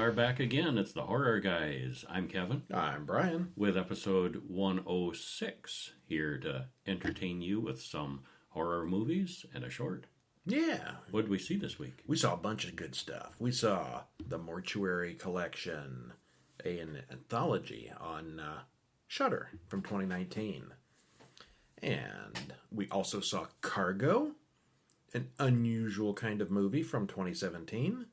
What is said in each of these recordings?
are back again. It's the Horror Guys. I'm Kevin I'm Brian. with episode 106, here to entertain you with some horror movies and a short. Yeah, What did we see this week? we saw a bunch of good stuff. We saw the Mortuary Collection, an anthology on Shudder from 2019. And we also saw Cargo, an unusual kind of movie from 2017.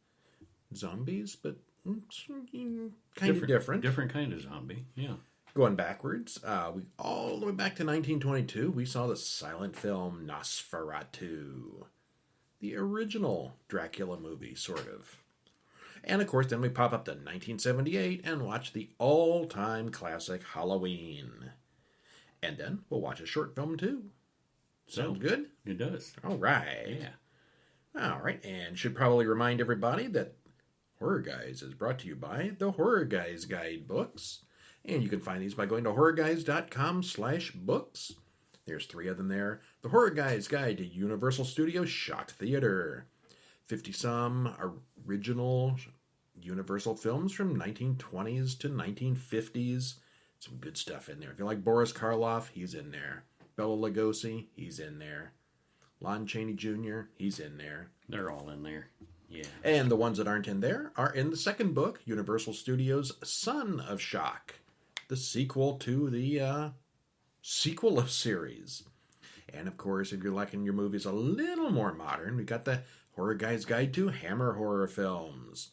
Zombies, but kind of different. Different kind of zombie, yeah. Going backwards, we all the way back to 1922, we saw the silent film Nosferatu. The original Dracula movie, sort of. And of course, then we pop up to 1978 and watch the all-time classic Halloween. And then we'll watch a short film too. Sounds good? It does. All right. Yeah. All right, and should probably remind everybody that Horror Guys is brought to you by the Horror Guys Guidebooks. And you can find these by going to horrorguys.com/books. There's 3 of them there. The Horror Guys Guide to Universal Studios Shock Theater. 50-some original Universal films from 1920s to 1950s. Some good stuff in there. If you like Boris Karloff, he's in there. Bela Lugosi, he's in there. Lon Chaney Jr., he's in there. They're all in there. Yeah. And the ones that aren't in there are in the second book, Universal Studios' Son of Shock, the sequel to the sequel of series. And of course, if you're liking your movies a little more modern, we got the Horror Guys Guide to Hammer horror films.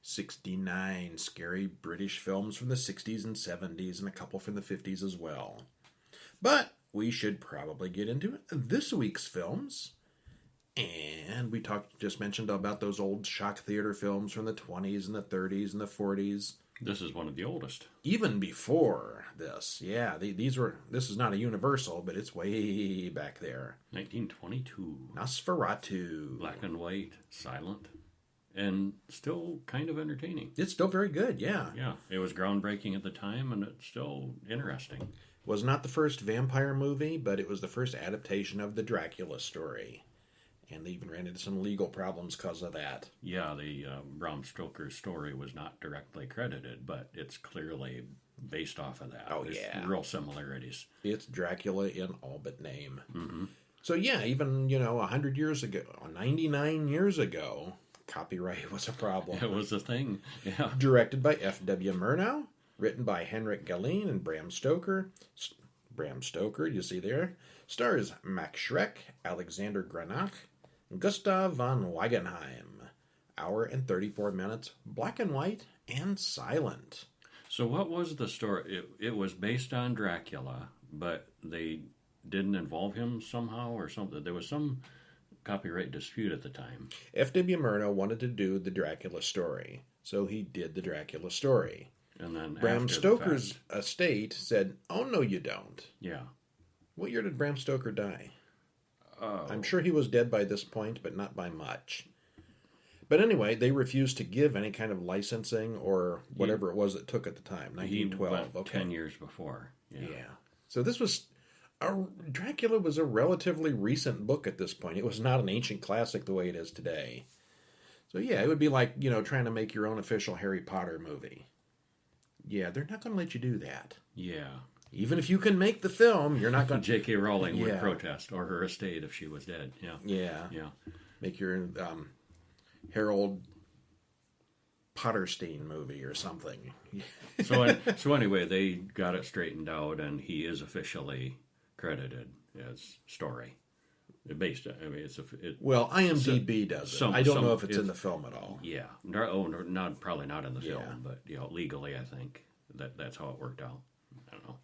69 scary British films from the 60s and 70s, and a couple from the 50s as well. But we should probably get into this week's films. And we just mentioned about those old shock theater films from the 20s and the 30s and the 40s. This is one of the oldest. Even before this. Yeah, this is not a Universal, but it's way back there. 1922. Nosferatu. Black and white, silent, and still kind of entertaining. It's still very good, yeah. Yeah, it was groundbreaking at the time, and it's still interesting. Was not the first vampire movie, but it was the first adaptation of the Dracula story. And they even ran into some legal problems because of that. Yeah, the Bram Stoker's story was not directly credited, but it's clearly based off of that. Oh, There's yeah. real similarities. It's Dracula in all but name. Mm-hmm. So yeah, even, 100 years ago, 99 years ago, copyright was a problem. It was a thing, yeah. Directed by F.W. Murnau, written by Henrik Galeen and Bram Stoker. Bram Stoker, you see there. Stars Max Schreck, Alexander Granach, Gustav von Wagenheim. Hour and 34 minutes, black and white, and silent. So what was the story? It was based on Dracula, but they didn't involve him somehow or something. There was some copyright dispute at the time. F.W. Murnau wanted to do the Dracula story, so he did the Dracula story. And then Bram Stoker's estate said, "Oh, no, you don't." Yeah. What year did Bram Stoker die? Oh. I'm sure he was dead by this point, but not by much. But anyway, they refused to give any kind of licensing or whatever it was it took at the time. 1912. He went 10 years before. Yeah. So this was... Dracula was a relatively recent book at this point. It was not an ancient classic the way it is today. So yeah, it would be like, trying to make your own official Harry Potter movie. Yeah, they're not going to let you do that. Yeah. Even if you can make the film, you're not going to... J.K. Rowling would protest, or her estate if she was dead. Yeah. Yeah. Yeah. Make your Harold Potterstein movie or something. So anyway, they got it straightened out, and he is officially credited as story. Based, I mean, well, IMDb does it. I don't know if it's in the film at all. Yeah, probably not in the film, but legally, I think that's how it worked out. I don't know.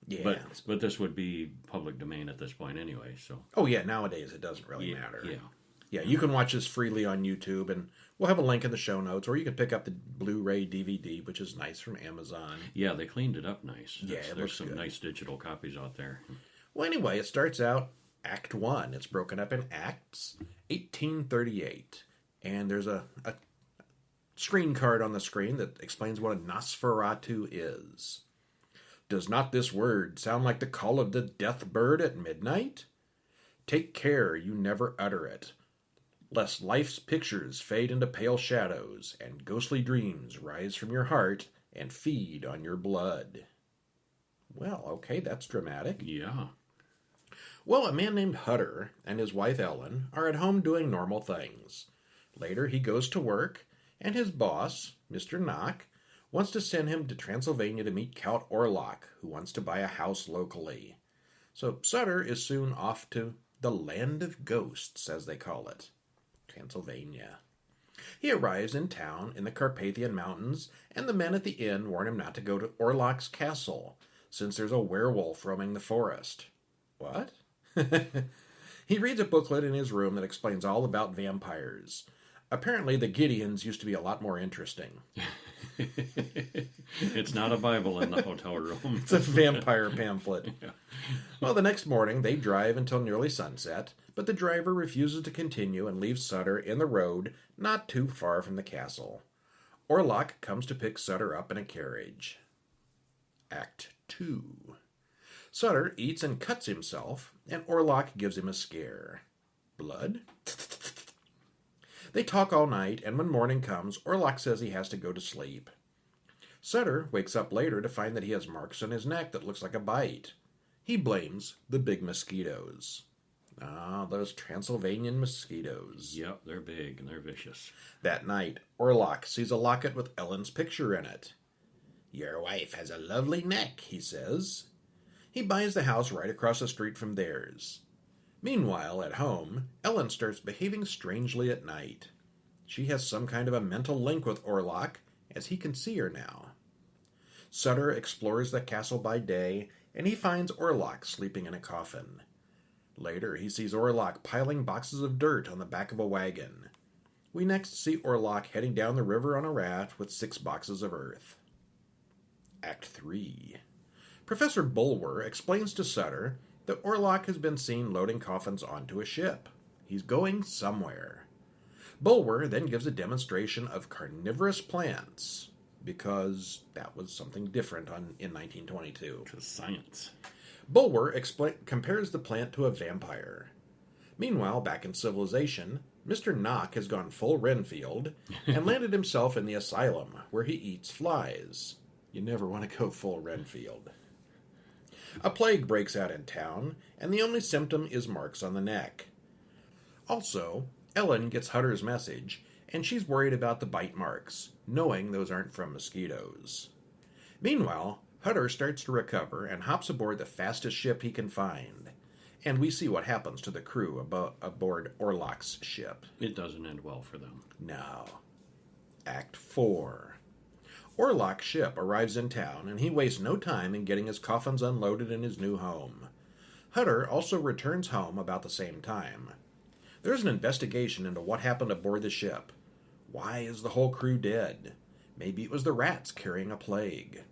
Yeah, but this would be public domain at this point anyway. So. Oh yeah, nowadays it doesn't really matter. Yeah. Yeah, you can watch this freely on YouTube, and we'll have a link in the show notes, or you can pick up the Blu-ray DVD, which is nice, from Amazon. Yeah, they cleaned it up nice. Yeah, there's some nice digital copies out there. Well, anyway, it starts out Act 1. It's broken up in acts, 1838. And there's a screen card on the screen that explains what a Nosferatu is. Does not this word sound like the call of the death bird at midnight? Take care you never utter it. lest life's pictures fade into pale shadows and ghostly dreams rise from your heart and feed on your blood. Well, okay, that's dramatic. Yeah. Well, a man named Hutter and his wife Ellen are at home doing normal things. Later, he goes to work, and his boss, Mr. Knock, wants to send him to Transylvania to meet Count Orlok, who wants to buy a house locally. So Sutter is soon off to the Land of Ghosts, as they call it, Transylvania. He arrives in town in the Carpathian Mountains, and the men at the inn warn him not to go to Orlok's castle, since there's a werewolf roaming the forest. What? He reads a booklet in his room that explains all about vampires. Apparently, the Gideons used to be a lot more interesting. It's not a Bible in the hotel room. It's a vampire pamphlet. Yeah. Well, the next morning, they drive until nearly sunset, but the driver refuses to continue and leaves Sutter in the road not too far from the castle. Orlok comes to pick Sutter up in a carriage. Act 2. Sutter eats and cuts himself, and Orlok gives him a scare. Blood? They talk all night, and when morning comes, Orlok says he has to go to sleep. Sutter wakes up later to find that he has marks on his neck that looks like a bite. He blames the big mosquitoes. Ah, those Transylvanian mosquitoes. Yep, they're big and they're vicious. That night, Orlok sees a locket with Ellen's picture in it. "Your wife has a lovely neck," he says. He buys the house right across the street from theirs. Meanwhile, at home, Ellen starts behaving strangely at night. She has some kind of a mental link with Orlok, as he can see her now. Sutter explores the castle by day, and he finds Orlok sleeping in a coffin. Later, he sees Orlok piling boxes of dirt on the back of a wagon. We next see Orlok heading down the river on a raft with 6 boxes of earth. Act 3. Professor Bulwer explains to Sutter that Orlok has been seen loading coffins onto a ship. He's going somewhere. Bulwer then gives a demonstration of carnivorous plants, because that was something different in 1922. To science. Bulwer compares the plant to a vampire. Meanwhile, back in civilization, Mr. Knock has gone full Renfield and landed himself in the asylum, where he eats flies. You never want to go full Renfield. A plague breaks out in town, and the only symptom is marks on the neck. Also, Ellen gets Hutter's message, and she's worried about the bite marks, knowing those aren't from mosquitoes. Meanwhile, Hutter starts to recover and hops aboard the fastest ship he can find. And we see what happens to the crew aboard Orlok's ship. It doesn't end well for them. No. Act 4. Orlok's ship arrives in town, and he wastes no time in getting his coffins unloaded in his new home. Hutter also returns home about the same time. There's an investigation into what happened aboard the ship. Why is the whole crew dead? Maybe it was the rats carrying a plague.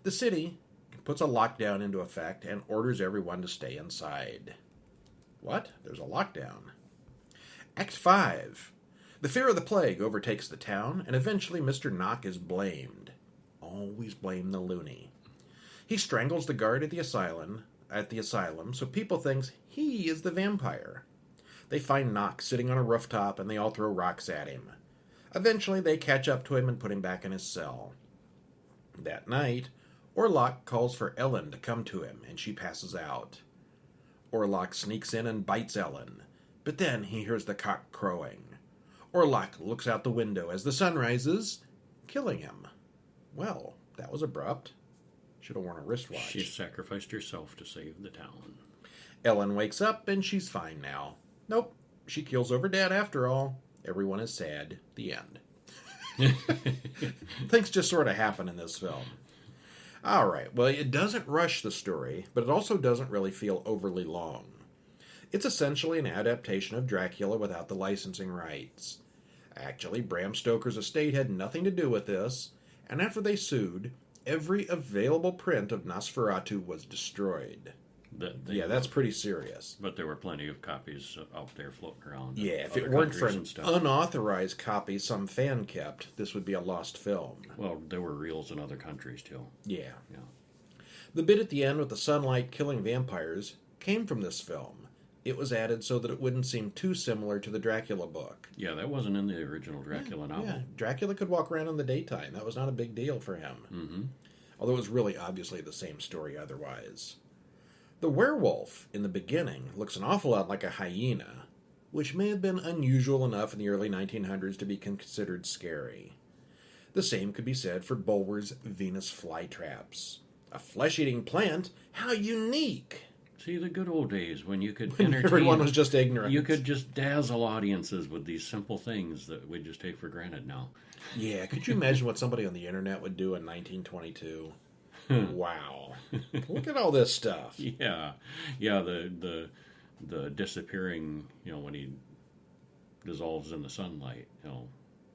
The city puts a lockdown into effect and orders everyone to stay inside. What? There's a lockdown. Act 5. The fear of the plague overtakes the town, and eventually Mr. Knock is blamed. Always blame the loony. He strangles the guard at the asylum, so people think he is the vampire. They find Knock sitting on a rooftop, and they all throw rocks at him. Eventually, they catch up to him and put him back in his cell. That night, Orlok calls for Ellen to come to him, and she passes out. Orlok sneaks in and bites Ellen, but then he hears the cock crowing. Orlok looks out the window as the sun rises, killing him. Well, that was abrupt. Should have worn a wristwatch. She sacrificed herself to save the town. Ellen wakes up, and she's fine now. Nope, she keels over Dad after all. Everyone is sad. The end. Things just sort of happen in this film. All right, well, it doesn't rush the story, but it also doesn't really feel overly long. It's essentially an adaptation of Dracula without the licensing rights. Actually, Bram Stoker's estate had nothing to do with this, and after they sued, every available print of Nosferatu was destroyed. That's pretty serious. But there were plenty of copies out there floating around. Yeah, if it weren't for an unauthorized copy some fan kept, this would be a lost film. Well, there were reels in other countries, too. Yeah. The bit at the end with the sunlight killing vampires came from this film. It was added so that it wouldn't seem too similar to the Dracula book. Yeah, that wasn't in the original Dracula novel. Yeah, Dracula could walk around in the daytime. That was not a big deal for him. Mm-hmm. Although it was really obviously the same story otherwise. The werewolf in the beginning looks an awful lot like a hyena, which may have been unusual enough in the early 1900s to be considered scary. The same could be said for Bulwer's Venus flytraps. A flesh-eating plant? How unique! See, the good old days when you could When entertain... everyone was just ignorant. You could just dazzle audiences with these simple things that we just take for granted now. Yeah, could you imagine what somebody on the internet would do in 1922? Wow. Look at all this stuff. Yeah. Yeah, the disappearing, when he dissolves in the sunlight,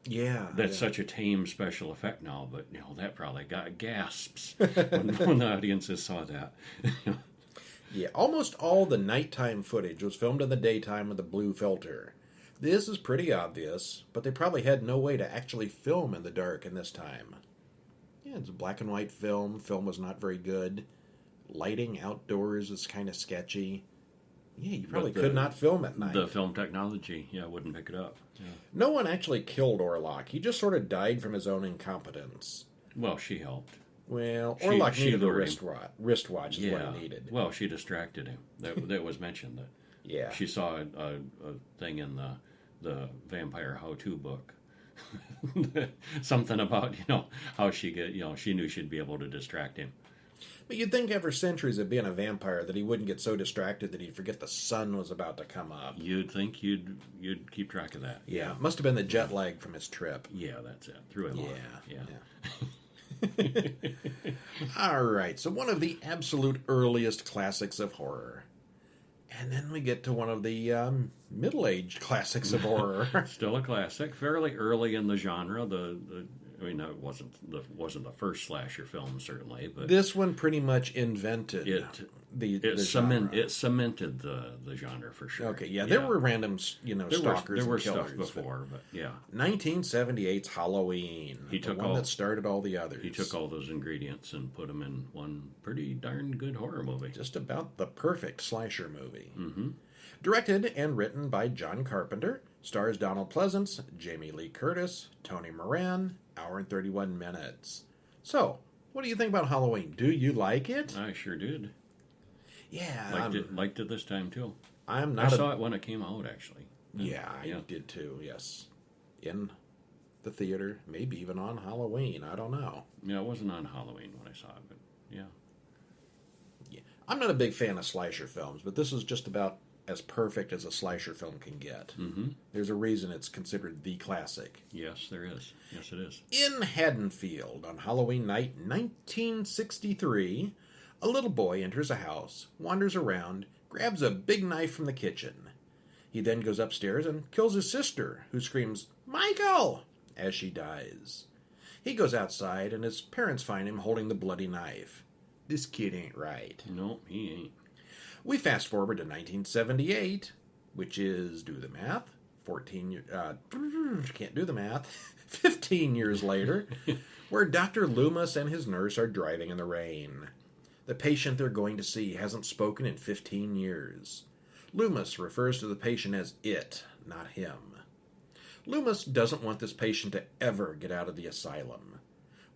Yeah. That's such a tame special effect now, but, that probably got gasps when the audiences saw that. Yeah, almost all the nighttime footage was filmed in the daytime with a blue filter. This is pretty obvious, but they probably had no way to actually film in the dark in this time. Yeah, it's a black and white film. Film was not very good. Lighting outdoors is kind of sketchy. Yeah, you probably could not film at night. The film technology, wouldn't pick it up. Yeah. No one actually killed Orlok. He just sort of died from his own incompetence. Well, she helped. Well, Orlok she needed a lured him. wristwatch is what he needed. Well, she distracted him. That was mentioned. That Yeah. she saw a thing in the vampire how-to book. Something about, how she she knew she'd be able to distract him. But you'd think after centuries of being a vampire that he wouldn't get so distracted that he'd forget the sun was about to come up. You'd think you'd keep track of that. Yeah, must have been the jet lag from his trip. Yeah, that's it. Threw him off. Yeah. All right, so one of the absolute earliest classics of horror. And then we get to one of the middle-aged classics of horror. Still a classic, fairly early in the genre. It wasn't the first slasher film, certainly, but This one pretty much invented the genre. It cemented the genre for sure. Okay, yeah, there were random, stalkers there were and killers. stuff before, but yeah. 1978's Halloween. He took the one all- that started all the others. He took all those ingredients and put them in one pretty darn good horror movie. Just about the perfect slasher movie. Mm-hmm. Directed and written by John Carpenter, stars Donald Pleasance, Jamie Lee Curtis, Tony Moran, hour and 31 minutes. So, what do you think about Halloween? Do you like it? I sure did. Yeah. Liked it this time too. I'm I not saw it when it came out, actually. Yeah, I did too, yes. In the theater, maybe even on Halloween, I don't know. Yeah, it wasn't on Halloween when I saw it, but yeah. Yeah. I'm not a big fan of slasher films, but this is just about as perfect as a slasher film can get. Mm-hmm. There's a reason it's considered the classic. Yes, there is. Yes, it is. In Haddonfield, on Halloween night 1963, a little boy enters a house, wanders around, grabs a big knife from the kitchen. He then goes upstairs and kills his sister, who screams, "Michael!" as she dies. He goes outside, and his parents find him holding the bloody knife. This kid ain't right. No, he ain't. We fast forward to 1978, which is, do the math, 15 years later, where Dr. Loomis and his nurse are driving in the rain. The patient they're going to see hasn't spoken in 15 years. Loomis refers to the patient as it, not him. Loomis doesn't want this patient to ever get out of the asylum.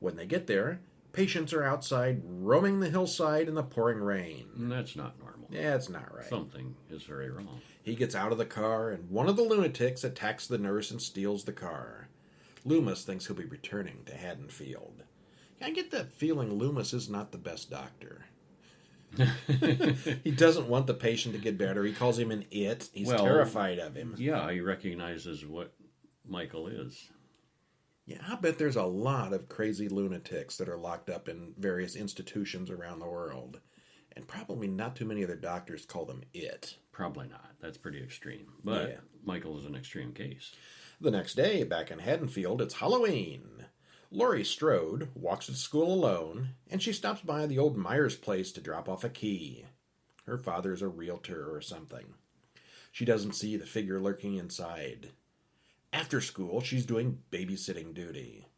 When they get there, patients are outside roaming the hillside in the pouring rain. That's not normal. Yeah, it's not right. Something is very wrong. He gets out of the car, and one of the lunatics attacks the nurse and steals the car. Loomis thinks he'll be returning to Haddonfield. I get that feeling Loomis is not the best doctor. He doesn't want the patient to get better. He calls him an it. He's terrified of him. Yeah, he recognizes what Michael is. Yeah, I bet there's a lot of crazy lunatics that are locked up in various institutions around the world. And probably not too many other doctors call them it. Probably not. That's pretty extreme. But Yeah. Michael is an extreme case. The next day, back in Haddonfield, it's Halloween. Laurie Strode walks to school alone, and she stops by the old Myers place to drop off a key. Her father's a realtor or something. She doesn't see the figure lurking inside. After school, she's doing babysitting duty.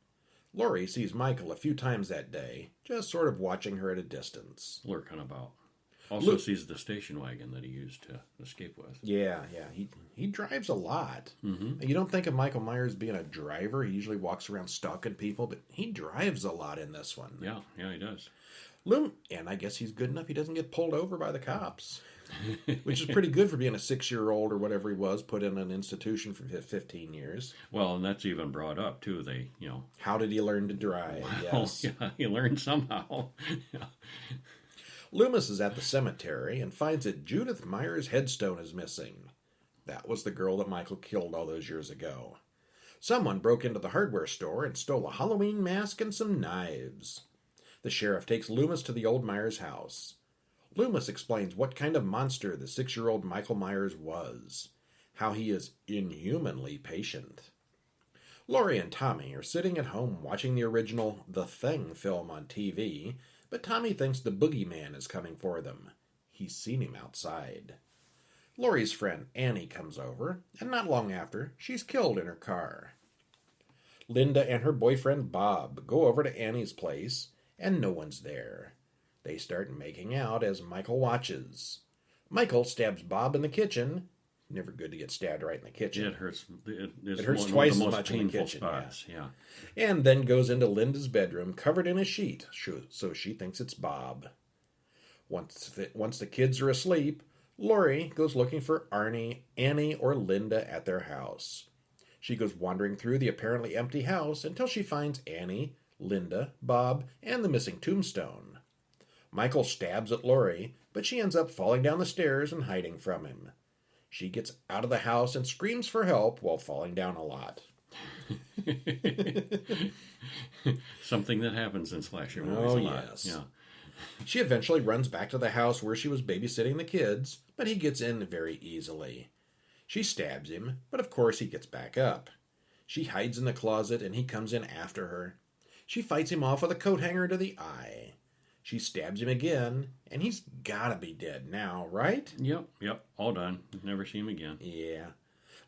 Laurie sees Michael a few times that day, just sort of watching her at a distance. Lurking about. Also sees the station wagon that he used to escape with. Yeah, he drives a lot. Mm-hmm. You don't think of Michael Myers being a driver. He usually walks around stalking people, but he drives a lot in this one. Yeah, he does. And I guess he's good enough he doesn't get pulled over by the cops, which is pretty good for being a 6-year-old or whatever he was, put in an institution for 15 years. Well, and that's even brought up, too. They, How did he learn to drive? Yes. Yeah, he learned somehow. Yeah. Loomis is at the cemetery and finds that Judith Myers' headstone is missing. That was the girl that Michael killed all those years ago. Someone broke into the hardware store and stole a Halloween mask and some knives. The sheriff takes Loomis to the old Myers house. Loomis explains what kind of monster the 6-year-old Michael Myers was, how he is inhumanly patient. Laurie and Tommy are sitting at home watching the original The Thing film on TV, but Tommy thinks the boogeyman is coming for them. He's seen him outside. Laurie's friend Annie comes over, and not long after, she's killed in her car. Linda and her boyfriend Bob go over to Annie's place, and no one's there. They start making out as Michael watches. Michael stabs Bob in the kitchen. Never good to get stabbed right in the kitchen. It hurts. It hurts twice as much in the kitchen. Spots. Yeah. And then goes into Linda's bedroom, covered in a sheet, so she thinks it's Bob. Once the kids are asleep, Laurie goes looking for Annie, or Linda at their house. She goes wandering through the apparently empty house until she finds Annie, Linda, Bob, and the missing tombstone. Michael stabs at Laurie, but she ends up falling down the stairs and hiding from him. She gets out of the house and screams for help while falling down a lot. Something that happens in slasher movies a lot. Yes. Yeah. She eventually runs back to the house where she was babysitting the kids, but he gets in very easily. She stabs him, but of course he gets back up. She hides in the closet and he comes in after her. She fights him off with a coat hanger to the eye. She stabs him again, and he's gotta be dead now, right? Yep. All done. Never see him again. Yeah.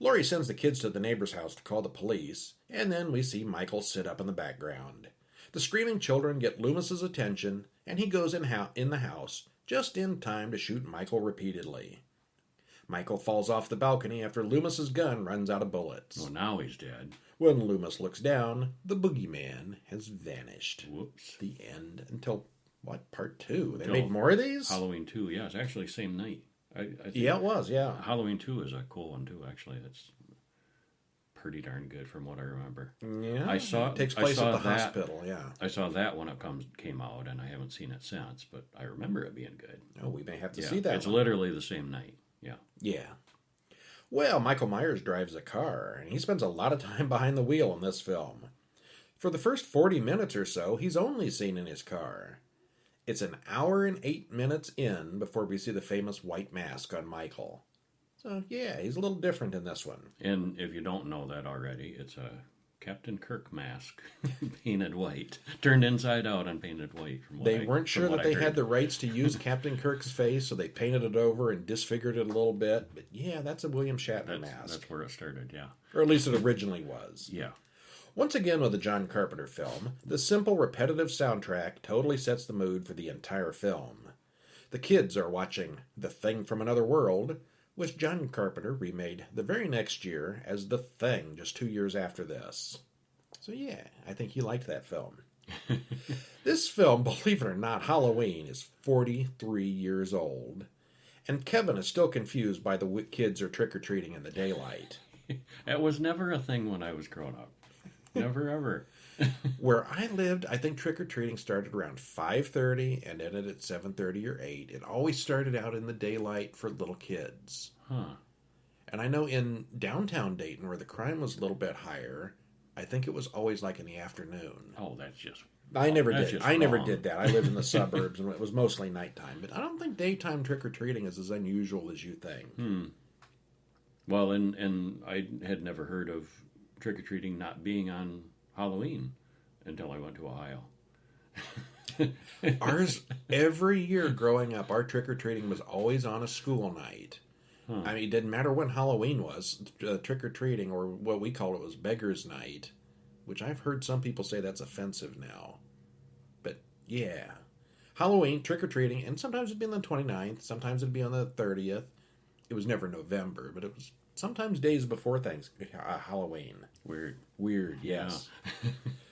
Laurie sends the kids to the neighbor's house to call the police, and then we see Michael sit up in the background. The screaming children get Loomis's attention, and he goes in the house just in time to shoot Michael repeatedly. Michael falls off the balcony after Loomis's gun runs out of bullets. Well, now he's dead. When Loomis looks down, the boogeyman has vanished. Whoops. The end until... What, part 2? They Until made more of these? Halloween 2, yeah. It's actually same night. I think Yeah, it was, yeah. Halloween 2 is a cool one, too, actually. It's pretty darn good from what I remember. Yeah, it takes place at the hospital, yeah. I saw that when it came out, and I haven't seen it since, but I remember it being good. Oh, we may have to see that It's one. literally the same night, yeah. Yeah. Well, Michael Myers drives a car, and he spends a lot of time behind the wheel in this film. For the first 40 minutes or so, he's only seen in his car. It's an hour and 8 minutes in before we see the famous white mask on Michael. So, yeah, he's a little different in this one. And if you don't know that already, it's a Captain Kirk mask, painted white, turned inside out and painted white. They weren't sure that they had the rights to use Captain Kirk's face, so they painted it over and disfigured it a little bit. But yeah, that's a William Shatner mask. That's where it started, yeah. Or at least it originally was. Yeah. Once again with a John Carpenter film, the simple, repetitive soundtrack totally sets the mood for the entire film. The kids are watching The Thing from Another World, which John Carpenter remade the very next year as The Thing, just 2 years after this. So yeah, I think he liked that film. This film, believe it or not, Halloween, is 43 years old. And Kevin is still confused by the kids are trick-or-treating in the daylight. It was never a thing when I was growing up. Never, ever. Where I lived, I think trick-or-treating started around 5:30 and ended at 7:30 or 8. It always started out in the daylight for little kids. Huh. And I know in downtown Dayton, where the crime was a little bit higher, I think it was always like in the afternoon. Oh, that's just... I never that's did. just I never wrong. did that. I lived in the suburbs, and it was mostly nighttime. But I don't think daytime trick-or-treating is as unusual as you think. Well, and I had never heard of trick-or-treating not being on Halloween until I went to Ohio. Ours, every year growing up, our trick-or-treating was always on a school night. I mean, it didn't matter when Halloween was. Trick-or-treating, or what we called it, was Beggar's Night, which I've heard some people say that's offensive now. But, yeah. Halloween, trick-or-treating, and sometimes it'd be on the 29th, sometimes it'd be on the 30th. It was never November, but it was sometimes days before Halloween. Weird. Weird, yes.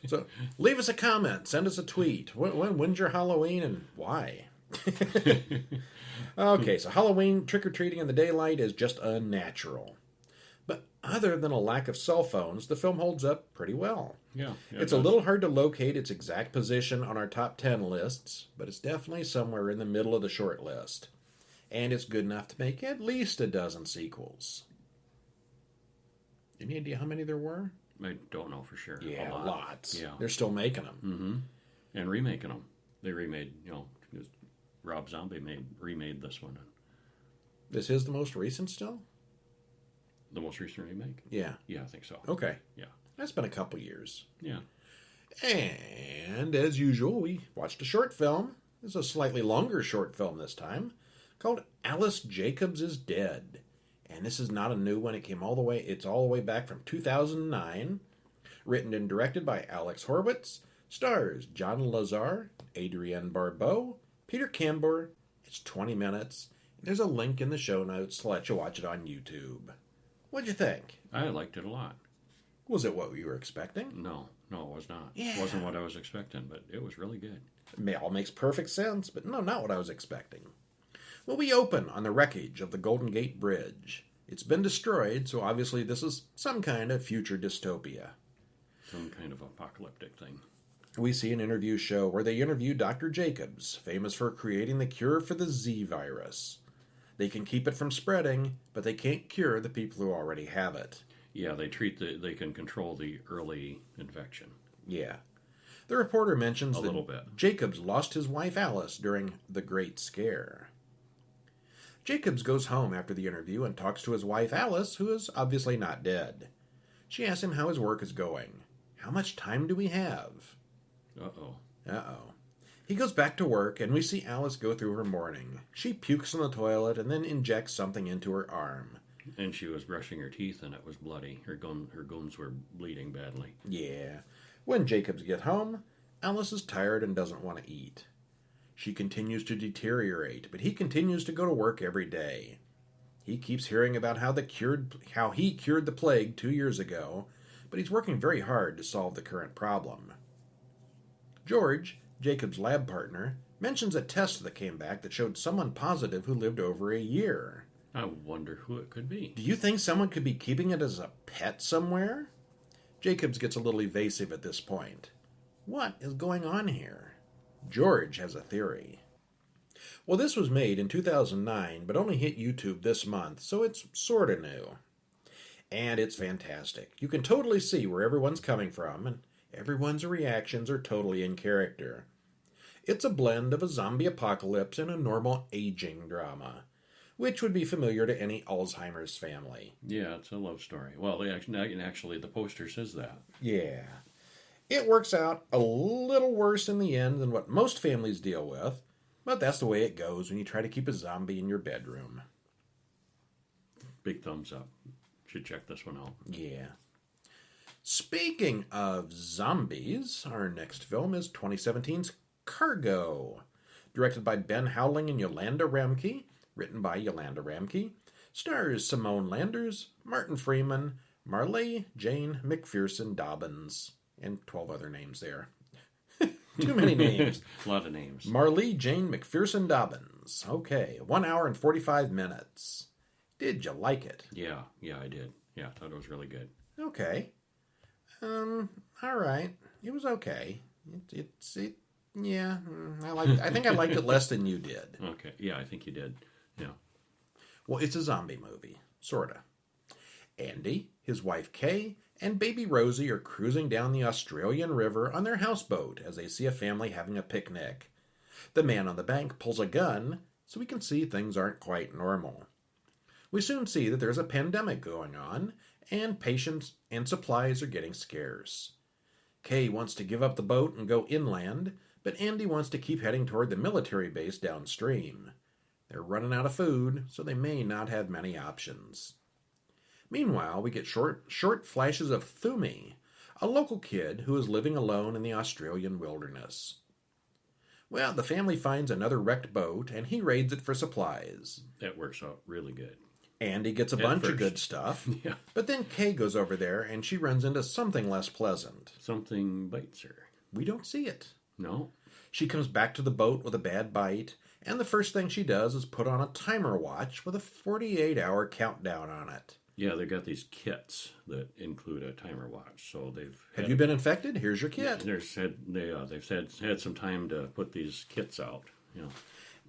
So leave us a comment, send us a tweet. When's your Halloween and why? Okay, so Halloween trick-or-treating in the daylight is just unnatural. But other than a lack of cell phones, the film holds up pretty well. Yeah. It's a little hard to locate its exact position on our top 10 lists, but it's definitely somewhere in the middle of the short list. And it's good enough to make at least a dozen sequels. Any idea how many there were? I don't know for sure. Yeah, A lot. lots. Yeah. They're still making them. Mm-hmm. And remaking them. They remade, Rob Zombie remade this one. This is the most recent still? The most recent remake? Yeah. Yeah, I think so. Okay. Yeah. That's been a couple years. Yeah. And as usual, we watched a short film. It's a slightly longer short film this time, called Alice Jacobs is Dead. And this is not a new one. It's all the way back from 2009. Written and directed by Alex Horwitz. Stars John Lazar, Adrienne Barbeau, Peter Camber. It's 20 minutes. There's a link in the show notes to let you watch it on YouTube. What'd you think? I liked it a lot. Was it what you were expecting? No, it was not. Yeah. It wasn't what I was expecting, but it was really good. It all makes perfect sense, but no, not what I was expecting. Well, we open on the wreckage of the Golden Gate Bridge. It's been destroyed, so obviously this is some kind of future dystopia. Some kind of apocalyptic thing. We see an interview show where they interview Dr. Jacobs, famous for creating the cure for the Z virus. They can keep it from spreading, but they can't cure the people who already have it. Yeah, they can control the early infection. Yeah. The reporter mentions A little bit. Jacobs lost his wife Alice during the Great Scare. Jacobs goes home after the interview and talks to his wife Alice, who is obviously not dead. She asks him how his work is going. How much time do we have? Uh-oh. Uh-oh. He goes back to work, and we see Alice go through her morning. She pukes in the toilet and then injects something into her arm. And she was brushing her teeth, and it was bloody. Her gums were bleeding badly. Yeah. When Jacobs gets home, Alice is tired and doesn't want to eat. She continues to deteriorate, but he continues to go to work every day. He keeps hearing about how he cured the plague 2 years ago, but he's working very hard to solve the current problem. George, Jacob's lab partner, mentions a test that came back that showed someone positive who lived over a year. I wonder who it could be. Do you think someone could be keeping it as a pet somewhere? Jacobs gets a little evasive at this point. What is going on here? George has a theory. Well, this was made in 2009, but only hit YouTube this month, so it's sort of new. And it's fantastic. You can totally see where everyone's coming from, and everyone's reactions are totally in character. It's a blend of a zombie apocalypse and a normal aging drama, which would be familiar to any Alzheimer's family. Yeah, it's a love story. Well, actually, the poster says that. Yeah. It works out a little worse in the end than what most families deal with, but that's the way it goes when you try to keep a zombie in your bedroom. Big thumbs up. Should check this one out. Yeah. Speaking of zombies, our next film is 2017's Cargo, directed by Ben Howling and Yolanda Ramke, written by Yolanda Ramke, stars Simone Landers, Martin Freeman, Marley Jane McPherson Dobbins, and 12 other names there. Too many names. A lot of names. Marley Jane McPherson Dobbins. Okay, 1 hour and 45 minutes. Did you like it? Yeah, I did. Yeah, I thought it was really good. Okay. All right. It was okay. Yeah. I think I liked it less than you did. Okay, yeah, I think you did. Yeah. Well, it's a zombie movie, sorta. Andy, his wife Kay, and baby Rosie are cruising down the Australian River on their houseboat as they see a family having a picnic. The man on the bank pulls a gun, so we can see things aren't quite normal. We soon see that there's a pandemic going on, and patients and supplies are getting scarce. Kay wants to give up the boat and go inland, but Andy wants to keep heading toward the military base downstream. They're running out of food, so they may not have many options. Meanwhile, we get short flashes of Thumi, a local kid who is living alone in the Australian wilderness. Well, the family finds another wrecked boat, and he raids it for supplies. That works out really good. Andy gets a At bunch of first. good stuff, Yeah. but then Kay goes over there, and she runs into something less pleasant. Something bites her. We don't see it. No? She comes back to the boat with a bad bite, and the first thing she does is put on a timer watch with a 48-hour countdown on it. Yeah, they've got these kits that include a timer watch. So they've Have you been infected? Here's your kit. they've had some time to put these kits out. You know.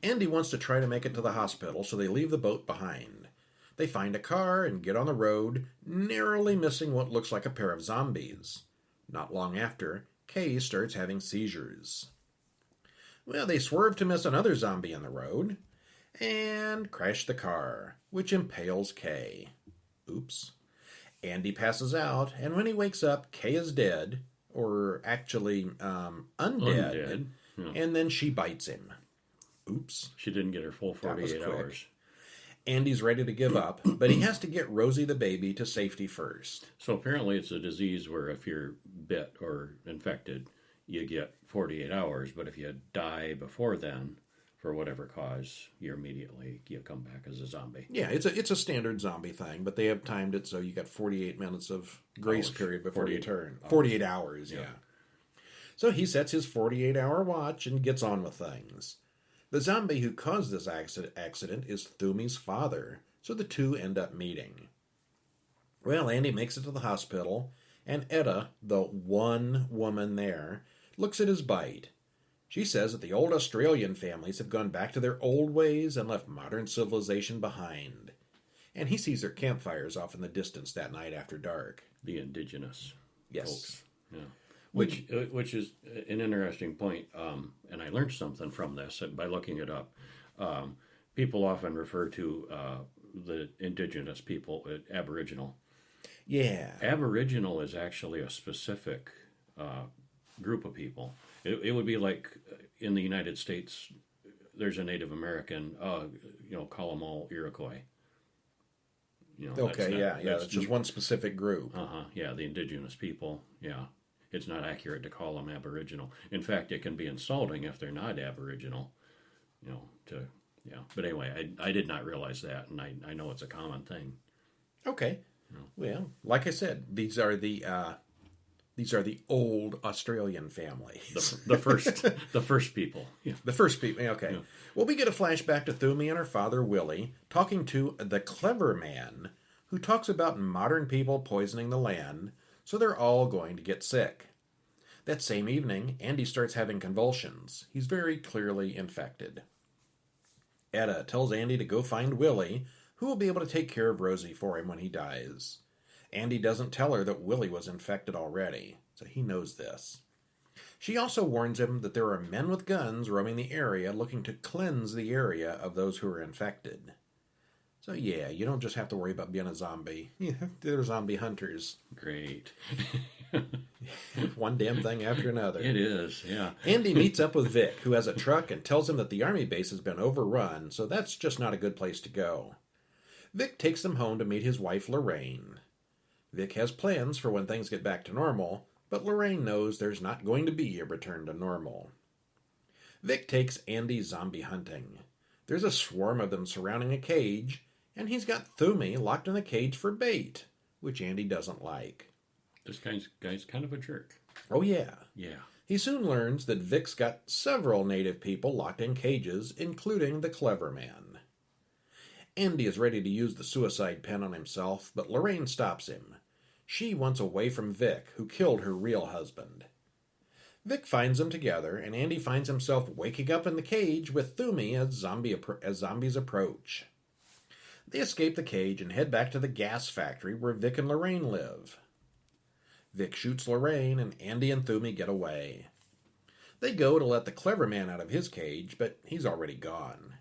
Andy wants to try to make it to the hospital, so they leave the boat behind. They find a car and get on the road, narrowly missing what looks like a pair of zombies. Not long after, Kay starts having seizures. Well, they swerve to miss another zombie in the road and crash the car, which impales Kay. Oops. Andy passes out, and when he wakes up, Kay is dead, or actually undead, Yeah. and then she bites him. Oops. She didn't get her full That was 48 quick. hours. Andy's ready to give up, but he has to get Rosie the baby to safety first. So apparently it's a disease where if you're bit or infected, you get 48 hours. But if you die before then, for whatever cause, you come back as a zombie. Yeah, it's a standard zombie thing, but they have timed it so you got 48 minutes of grace Hours. period before you 48 turn. hours. 48 hours, yeah. Yeah. So he sets his 48-hour watch and gets on with things. The zombie who caused this accident is Thumi's father, so the two end up meeting. Well, Andy makes it to the hospital, and Etta, the one woman there, looks at his bite. She says that the old Australian families have gone back to their old ways and left modern civilization behind. And he sees their campfires off in the distance that night after dark. The indigenous Yes. folks. Yeah. Which is an interesting point, and I learned something from this by looking it up. People often refer to the indigenous people, Aboriginal. Yeah. Aboriginal is actually a specific group of people. It would be like in the United States, there's a Native American, call them all Iroquois. Okay, that's just one specific group. Yeah, the indigenous people, yeah. It's not accurate to call them Aboriginal. In fact, it can be insulting if they're not Aboriginal, But anyway, I did not realize that, and I know it's a common thing. Okay. Well, like I said, these are the old Australian families. The first people. Yeah. The first people. Okay. Yeah. Well, we get a flashback to Thumi and her father, Willie, talking to the clever man who talks about modern people poisoning the land, so they're all going to get sick. That same evening, Andy starts having convulsions. He's very clearly infected. Etta tells Andy to go find Willie, who will be able to take care of Rosie for him when he dies. Andy doesn't tell her that Willie was infected already, so he knows this. She also warns him that there are men with guns roaming the area looking to cleanse the area of those who are infected. So yeah, you don't just have to worry about being a zombie. Yeah, they're zombie hunters. Great. One damn thing after another. It is, yeah. Andy meets up with Vic, who has a truck, and tells him that the army base has been overrun, so that's just not a good place to go. Vic takes them home to meet his wife, Lorraine. Vic has plans for when things get back to normal, but Lorraine knows there's not going to be a return to normal. Vic takes Andy zombie hunting. There's a swarm of them surrounding a cage, and he's got Thumi locked in the cage for bait, which Andy doesn't like. This guy's kind of a jerk. Oh yeah. Yeah. He soon learns that Vic's got several native people locked in cages, including the clever man. Andy is ready to use the suicide pen on himself, but Lorraine stops him. She wants away from Vic, who killed her real husband. Vic finds them together, and Andy finds himself waking up in the cage with Thumi as zombies approach. They escape the cage and head back to the gas factory where Vic and Lorraine live. Vic shoots Lorraine, and Andy and Thumi get away. They go to let the clever man out of his cage, but he's already gone.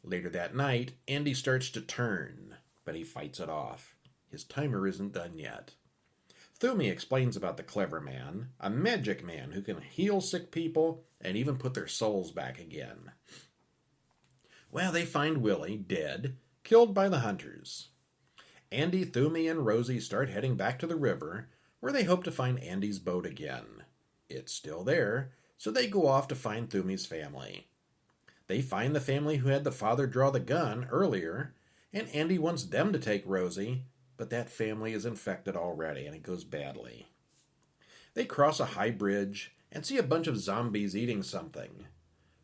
Later that night, Andy starts to turn, but he fights it off. His timer isn't done yet. Thumi explains about the clever man, a magic man who can heal sick people and even put their souls back again. Well, they find Willie, dead, killed by the hunters. Andy, Thumi, and Rosie start heading back to the river, where they hope to find Andy's boat again. It's still there, So they go off to find Thumi's family. They find the family who had the father draw the gun earlier, and Andy wants them to take Rosie, but that family is infected already and it goes badly. They cross a high bridge and see a bunch of zombies eating something,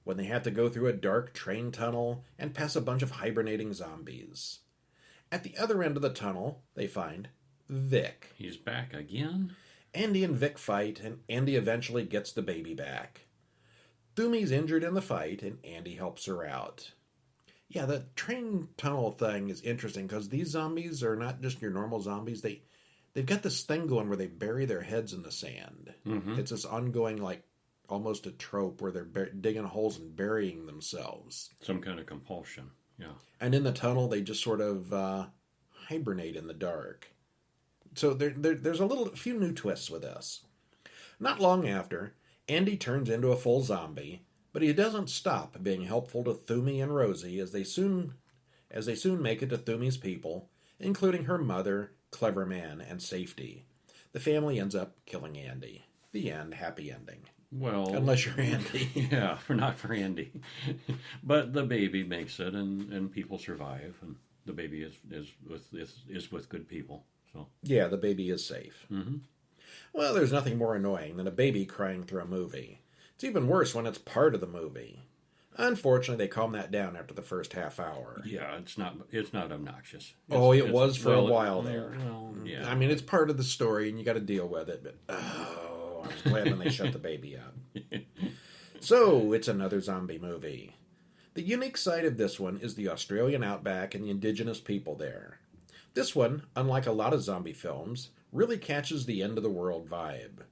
when they have to go through a dark train tunnel and pass a bunch of hibernating zombies. At the other end of the tunnel, they find Vic. He's back again? Andy and Vic fight, and Andy eventually gets the baby back. Thumi's injured in the fight, and Andy helps her out. Yeah, the train tunnel thing is interesting because these zombies are not just your normal zombies. They've got this thing going where they bury their heads in the sand. Mm-hmm. It's this ongoing, like, almost a trope where they're digging holes and burying themselves. Some kind of compulsion, yeah. And in the tunnel, they just sort of hibernate in the dark. So there's a few new twists with this. Not long after, Andy turns into a full zombie, but he doesn't stop being helpful to Thumi and Rosie as they soon make it to Thumi's people, including her mother, Clever Man, and Safety. The family ends up killing Andy. The end. Happy ending. Well, unless you're Andy. Yeah, not for Andy. But the baby makes it, and people survive, and the baby is with good people. So yeah, the baby is safe. Mm-hmm. Well, there's nothing more annoying than a baby crying through a movie. It's even worse when it's part of the movie. Unfortunately, they calm that down after the first half hour. Yeah, it's not obnoxious. It was for a while there. Well, yeah. I mean, it's part of the story, and you got to deal with it. But I was glad when they shut the baby up. So it's another zombie movie. The unique side of this one is the Australian outback and the indigenous people there. This one, unlike a lot of zombie films, really catches the end of the world vibe.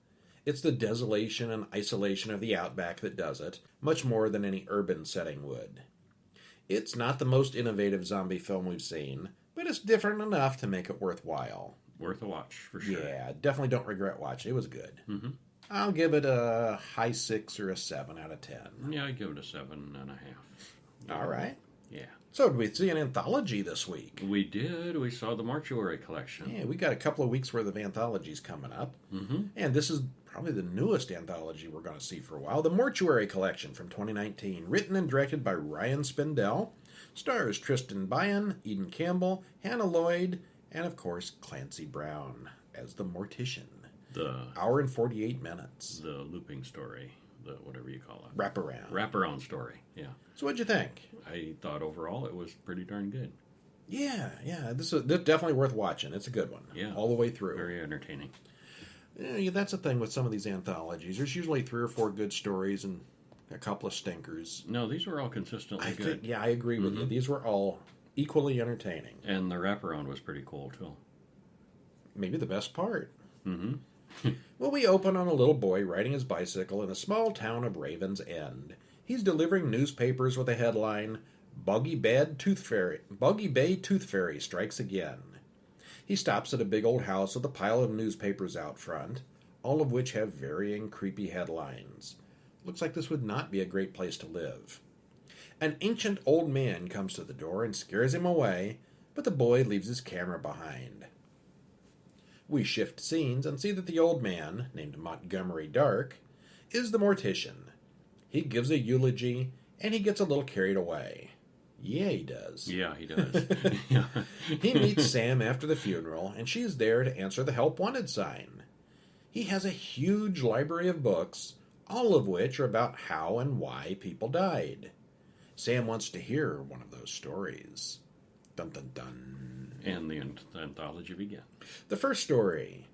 It's the desolation and isolation of the outback that does it, much more than any urban setting would. It's not the most innovative zombie film we've seen, but it's different enough to make it worthwhile. Worth a watch, for sure. Yeah, definitely don't regret watching. It was good. Mm-hmm. I'll give it a high 6 or a 7 out of 10. Yeah, I'd give it a 7.5. All right. Yeah. So did we see an anthology this week? We did. We saw the Mortuary Collection. Yeah, we got a couple of weeks worth of anthologies coming up. Mm-hmm. And this is probably the newest anthology we're going to see for a while. The Mortuary Collection from 2019. Written and directed by Ryan Spindell. Stars Tristan Byan, Eden Campbell, Hannah Lloyd, and of course Clancy Brown as the Mortician. The hour and 48 minutes. The looping story. The whatever you call it. Wraparound story. Yeah. So what'd you think? I thought overall it was pretty darn good. Yeah. This is definitely worth watching. It's a good one. Yeah. All the way through. Very entertaining. Yeah, that's the thing with some of these anthologies. There's usually 3 or 4 good stories and a couple of stinkers. No, these were all consistently good. I agree with you. These were all equally entertaining. And the wraparound was pretty cool, too. Maybe the best part. Mm-hmm. Well, we open on a little boy riding his bicycle in a small town of Raven's End. He's delivering newspapers with a headline, Boggy Bay Tooth Fairy Strikes Again. He stops at a big old house with a pile of newspapers out front, all of which have varying creepy headlines. Looks like this would not be a great place to live. An ancient old man comes to the door and scares him away, but the boy leaves his camera behind. We shift scenes and see that the old man, named Montgomery Dark, is the mortician. He gives a eulogy, and he gets a little carried away. Yeah, he does. Yeah, he does. He meets Sam after the funeral, and she's there to answer the Help Wanted sign. He has a huge library of books, all of which are about how and why people died. Sam wants to hear one of those stories. Dun dun dun. And the anthology begins. The first story.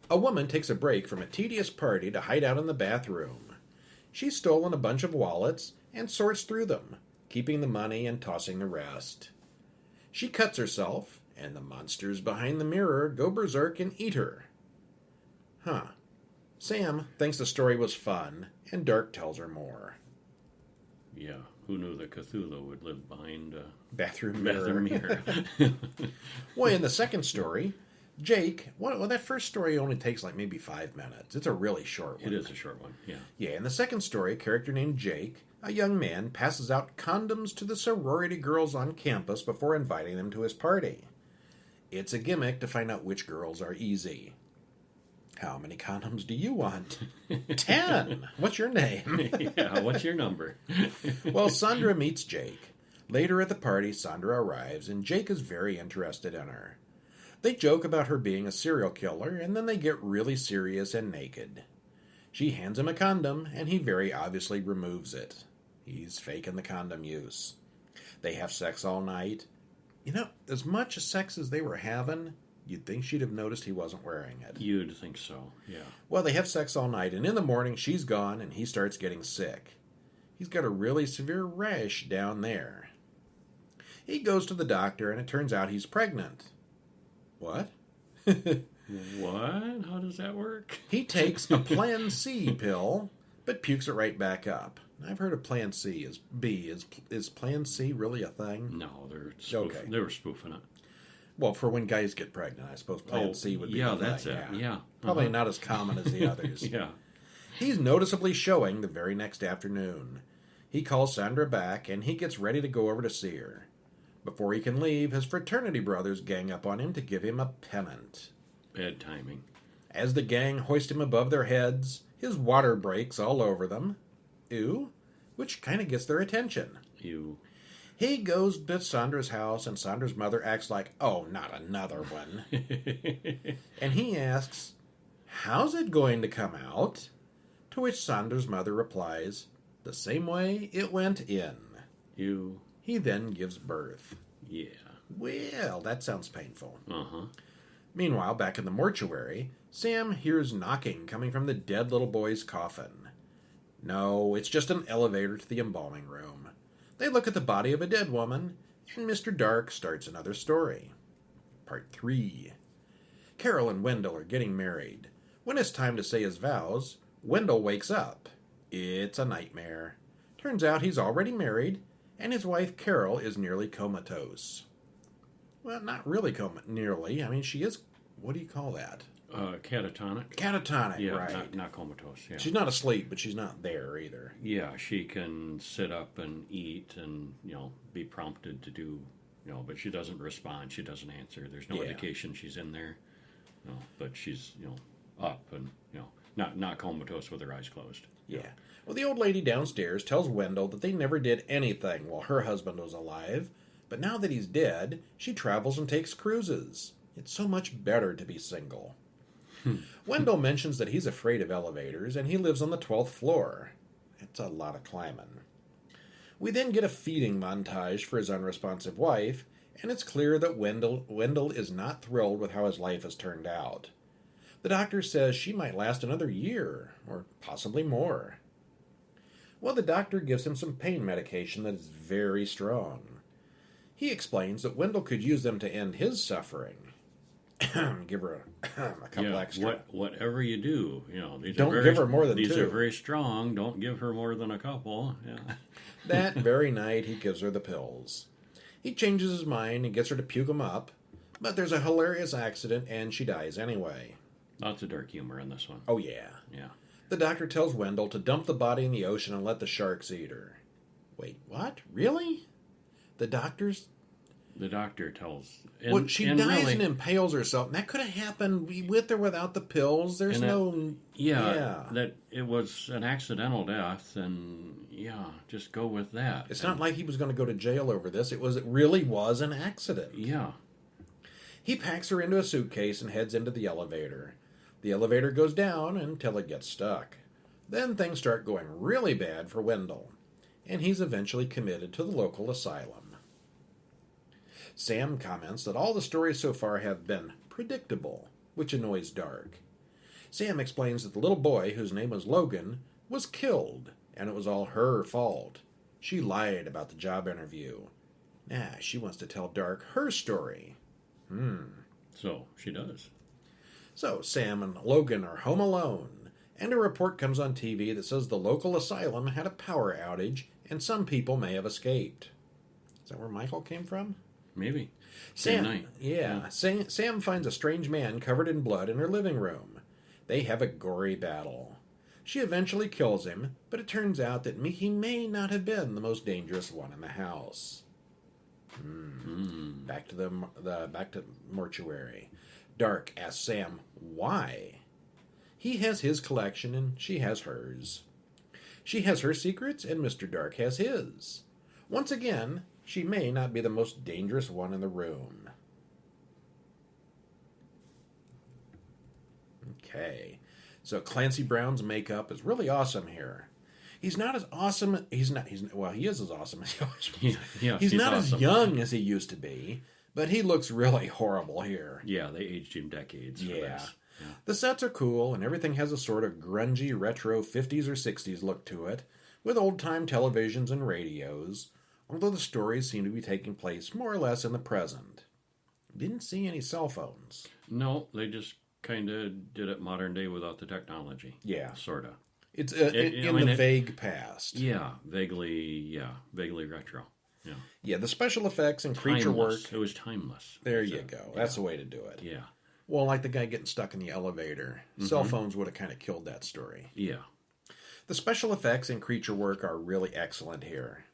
A woman takes a break from a tedious party to hide out in the bathroom. She's stolen a bunch of wallets and sorts through them, keeping the money and tossing the rest. She cuts herself, and the monsters behind the mirror go berserk and eat her. Sam thinks the story was fun, and Dark tells her more. Yeah, who knew that Cthulhu would live behind a bathroom mirror? mirror. Well, in the second story, Jake, well, that first story only takes like maybe 5 minutes. It's a really short one. It is a short one, yeah. Yeah, in the second story, a character named Jake, a young man, passes out condoms to the sorority girls on campus before inviting them to his party. It's a gimmick to find out which girls are easy. How many condoms do you want? 10. What's your name? Yeah, what's your number? Well, Sandra meets Jake. Later at the party, Sandra arrives, and Jake is very interested in her. They joke about her being a serial killer, and then they get really serious and naked. She hands him a condom, and he very obviously removes it. He's faking the condom use. They have sex all night. You know, as much sex as they were having, you'd think she'd have noticed he wasn't wearing it. You'd think so, yeah. Well, they have sex all night, and in the morning she's gone, and he starts getting sick. He's got a really severe rash down there. He goes to the doctor, and it turns out he's pregnant. What? What? How does that work? He takes a Plan C pill, but pukes it right back up. I've heard of Plan C as B. Is Plan C really a thing? No, Okay. they were spoofing it. Well, for when guys get pregnant, I suppose Plan C would be yeah, the thing. that's it. Yeah. Probably not as common as the others. Yeah. He's noticeably showing the very next afternoon. He calls Sandra back, and he gets ready to go over to see her. Before he can leave, his fraternity brothers gang up on him to give him a pennant. Bad timing. As the gang hoist him above their heads, his water breaks all over them. Ew, which kind of gets their attention. You. He goes to Sandra's house, and Sandra's mother acts like, oh, not another one. And he asks, how's it going to come out? To which Sandra's mother replies, the same way it went in. You. He then gives birth. Yeah. Well, that sounds painful. Uh-huh. Meanwhile, back in the mortuary, Sam hears knocking coming from the dead little boy's coffin. No, it's just an elevator to the embalming room. They look at the body of a dead woman, and Mr. Dark starts another story. Part 3. Carol and Wendell are getting married. When it's time to say his vows, Wendell wakes up. It's a nightmare. Turns out he's already married, and his wife Carol is nearly comatose. Well, not really nearly. I mean, she is, what do you call that? Catatonic. Catatonic, Yeah, right. not comatose. Yeah. She's not asleep, but she's not there either. Yeah, she can sit up and eat and, be prompted to do, but she doesn't respond. She doesn't answer. There's no Yeah. indication she's in there. But she's, up and, not comatose with her eyes closed. Yeah. Well, the old lady downstairs tells Wendell that they never did anything while her husband was alive, but now that he's dead, she travels and takes cruises. It's so much better to be single. Wendell mentions that he's afraid of elevators, and he lives on the 12th floor. It's a lot of climbing. We then get a feeding montage for his unresponsive wife, and it's clear that Wendell is not thrilled with how his life has turned out. The doctor says she might last another year, or possibly more. Well, the doctor gives him some pain medication that is very strong. He explains that Wendell could use them to end his suffering. Give her a couple extra. Whatever you do, these Don't give her more than these two. are very strong. Don't give her more than a couple. Yeah. That very night, he gives her the pills. He changes his mind and gets her to puke him up, but there's a hilarious accident and she dies anyway. Lots of dark humor in this one. Oh, yeah. Yeah. The doctor tells Wendell to dump the body in the ocean and let the sharks eat her. Wait, what? Really? The doctor tells... And, she and dies really, and impales herself. And that could have happened with or without the pills. There's no... that it was an accidental death, and just go with that. It's not like he was going to go to jail over this. It really was an accident. Yeah. He packs her into a suitcase and heads into the elevator. The elevator goes down until it gets stuck. Then things start going really bad for Wendell, and he's eventually committed to the local asylum. Sam comments that all the stories so far have been predictable, which annoys Dark. Sam explains that the little boy, whose name was Logan, was killed, and it was all her fault. She lied about the job interview. She wants to tell Dark her story. So, she does. So, Sam and Logan are home alone, and a report comes on TV that says the local asylum had a power outage, and some people may have escaped. Is that where Michael came from? Maybe. Same night. Yeah. Sam finds a strange man covered in blood in her living room. They have a gory battle. She eventually kills him, but it turns out that he may not have been the most dangerous one in the house. Back to the mortuary. Dark asks Sam why. He has his collection and she has hers. She has her secrets and Mr. Dark has his. Once again, she may not be the most dangerous one in the room. Okay. So Clancy Brown's makeup is really awesome here. He's not as awesome. He is as awesome as he always was. Yeah, He's not awesome. as young as he used to be, but he looks really horrible here. Yeah, they aged him decades for this. Yeah. The sets are cool, and everything has a sort of grungy, retro 50s or 60s look to it, with old-time televisions and radios, although the stories seem to be taking place more or less in the present. Didn't see any cell phones. No, they just kind of did it modern day without the technology. Yeah. Sort of. It's the vague past. Yeah, vaguely retro. Yeah. Yeah, the special effects and creature Timeless. work. It was timeless. There you go. That's the way to do it. Yeah. Well, like the guy getting stuck in the elevator. Cell phones would have kind of killed that story. Yeah. The special effects and creature work are really excellent here.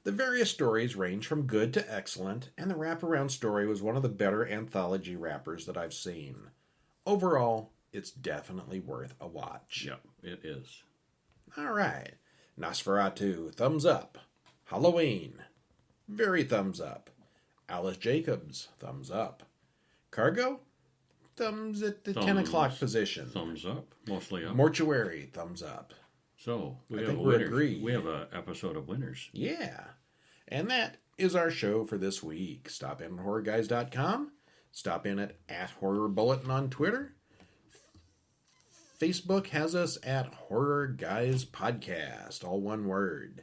The various stories range from good to excellent, and the wraparound story was one of the better anthology wrappers that I've seen. Overall, it's definitely worth a watch. Yeah, it is. All right. Nosferatu, thumbs up. Halloween, very thumbs up. Alice Jacobs, thumbs up. Cargo, thumbs at the 10 o'clock position. Thumbs up, mostly up. Mortuary, thumbs up. So, I have think a we're winner. agreed. We have an episode of winners. Yeah. And that is our show for this week. Stop in at horrorguys.com. Stop in at @HorrorBulletin on Twitter. Facebook has us at Horror Guys Podcast, all one word.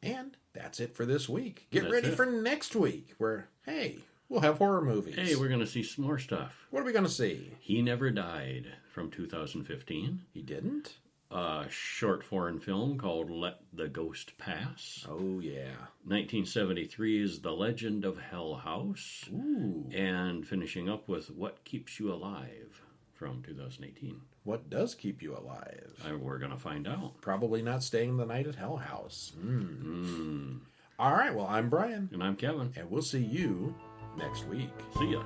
And that's it for this week. Get That's ready it. for next week, where, hey, we'll have horror movies. Hey, we're going to see some more stuff. What are we going to see? He Never Died from 2015. He didn't? A short foreign film called Let the Ghost Pass. Oh, yeah. 1973 is The Legend of Hell House. Ooh. And finishing up with What Keeps You Alive from 2018. What does keep you alive? We're going to find out. Probably not staying the night at Hell House. All right, well, I'm Brian, And I'm Kevin. and we'll see you next week. See ya.